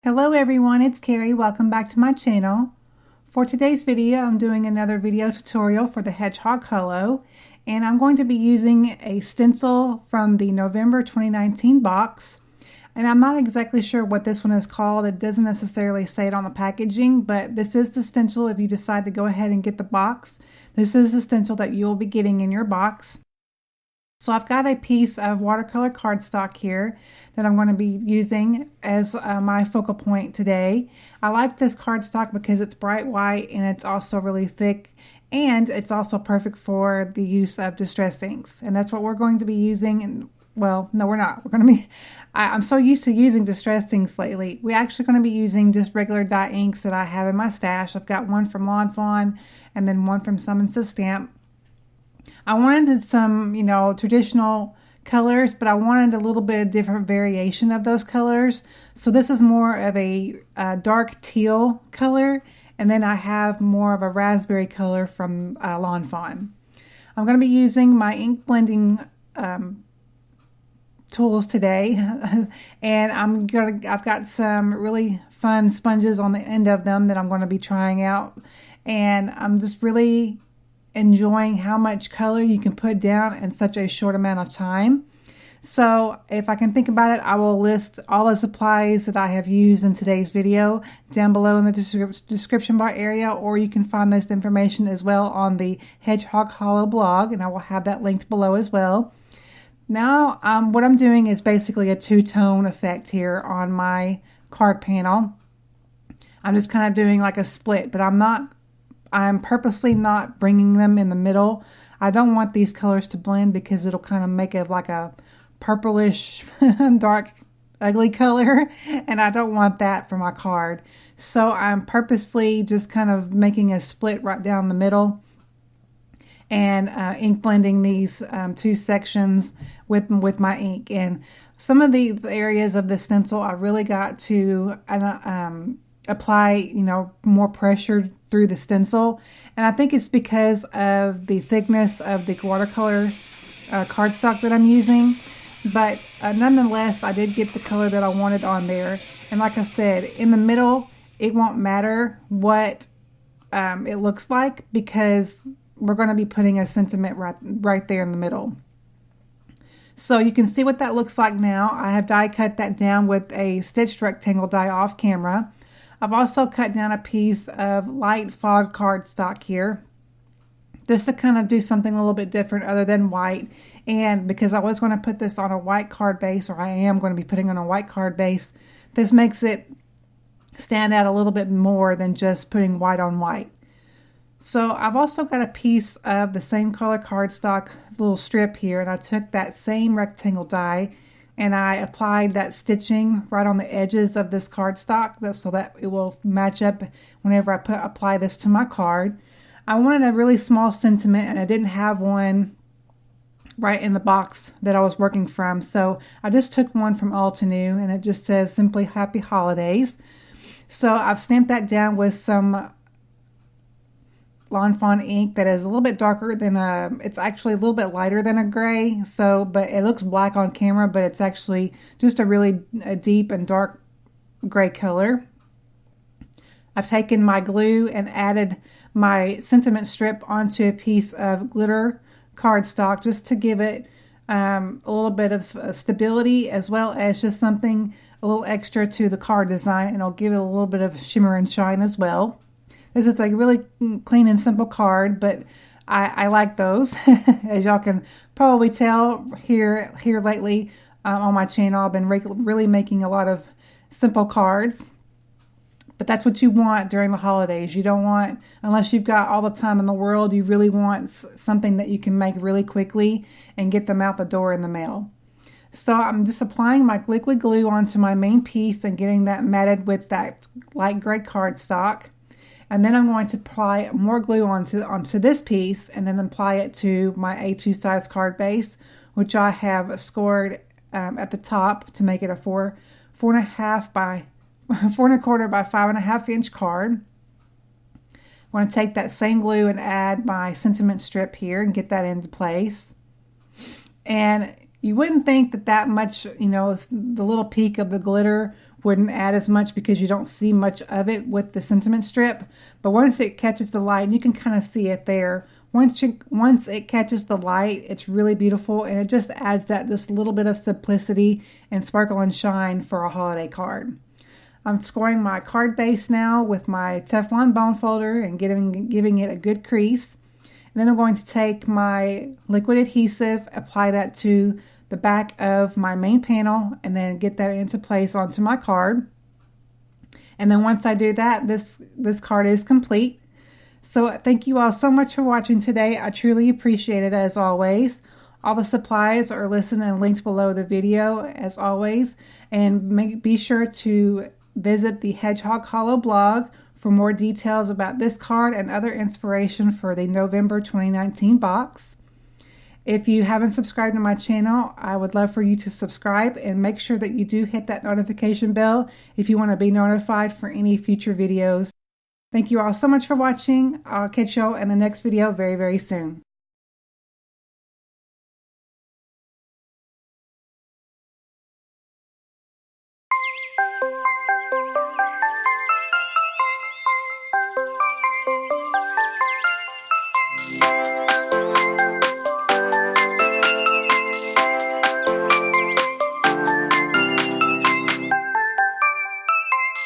Hello everyone, it's Carrie. Welcome back to my channel. For today's video, I'm doing another video tutorial for the Hedgehog Hollow, and I'm going to be using a stencil from the November 2019 box. And I'm not exactly sure what this one is called. It doesn't necessarily say it on the packaging, but this is the stencil if you decide to go ahead and get the box. This is the stencil that you'll be getting in your box. So I've got a piece of watercolor cardstock here that I'm going to be using as my focal point today. I like this cardstock because it's bright white and it's also really thick, and it's also perfect for the use of distress inks. And that's what we're going to be using. And well, no, we're not. We're going to be, I'm so used to using distress inks lately. We're actually going to be using just regular dye inks that I have in my stash. I've got one from Fawn and then one from Summon Stamp. I wanted some, traditional colors, but I wanted a little bit of different variation of those colors. So this is more of a dark teal color, and then I have more of a raspberry color from Fawn. I'm going to be using my ink blending tools today, and I've got some really fun sponges on the end of them that I'm going to be trying out, and I'm just really enjoying how much color you can put down in such a short amount of time. So if I can think about it, I will list all the supplies that I have used in today's video down below in the description bar area, or you can find this information as well on the Hedgehog Hollow blog, and I will have that linked below as well. Now what I'm doing is basically a two-tone effect here on my card panel. I'm just kind of doing like a split, but I'm purposely not bringing them in the middle. I don't want these colors to blend because it'll kind of make it like a purplish, dark, ugly color, and I don't want that for my card. So I'm purposely just kind of making a split right down the middle and ink blending these two sections with my ink. And some of the areas of the stencil I really got to apply, more pressure through the stencil, and I think it's because of the thickness of the watercolor cardstock that I'm using. But nonetheless, I did get the color that I wanted on there. And like I said, in the middle, it won't matter what it looks like, because we're going to be putting a sentiment right there in the middle. So you can see what that looks like now. I have die cut that down with a stitched rectangle die off camera. I've also cut down a piece of light fog cardstock here, just to kind of do something a little bit different other than white. And because I was going to put this on a white card base, or I am going to be putting on a white card base, this makes it stand out a little bit more than just putting white on white. So I've also got a piece of the same color cardstock, little strip here, and I took that same rectangle die and I applied that stitching right on the edges of this cardstock so that it will match up whenever I apply this to my card. I wanted a really small sentiment, and I didn't have one right in the box that I was working from, so I just took one from Altenew, and it just says simply Happy Holidays. So I've stamped that down with some Fawn ink that is a little bit darker than it's actually a little bit lighter than a gray. But it looks black on camera, but it's actually just a really deep and dark gray color. I've taken my glue and added my sentiment strip onto a piece of glitter cardstock just to give it a little bit of stability, as well as just something a little extra to the card design, and it'll give it a little bit of shimmer and shine as well. This is a really clean and simple card, but I like those. As y'all can probably tell here lately on my channel, I've been really making a lot of simple cards. But that's what you want during the holidays. You don't want, unless you've got all the time in the world, you really want something that you can make really quickly and get them out the door in the mail. So I'm just applying my liquid glue onto my main piece and getting that matted with that light gray cardstock. And then I'm going to apply more glue onto this piece, and then apply it to my A2 size card base, which I have scored at the top to make it a 4.25 by 5.5 inch card. I'm going to take that same glue and add my sentiment strip here and get that into place. And you wouldn't think that much, the little peak of the glitter wouldn't add as much because you don't see much of it with the sentiment strip. But once it catches the light, and you can kind of see it there, once it catches the light, it's really beautiful, and it just adds that just little bit of simplicity and sparkle and shine for a holiday card. I'm scoring my card base now with my Teflon bone folder and giving it a good crease. And then I'm going to take my liquid adhesive, apply that to the back of my main panel, and then get that into place onto my card. And then once I do that, this card is complete. So thank you all so much for watching today. I truly appreciate it as always. All the supplies are listed and linked below the video as always. And be sure to visit the Hedgehog Hollow blog for more details about this card and other inspiration for the November 2019 box. If you haven't subscribed to my channel, I would love for you to subscribe and make sure that you do hit that notification bell if you want to be notified for any future videos. Thank you all so much for watching. I'll catch y'all in the next video very, very soon.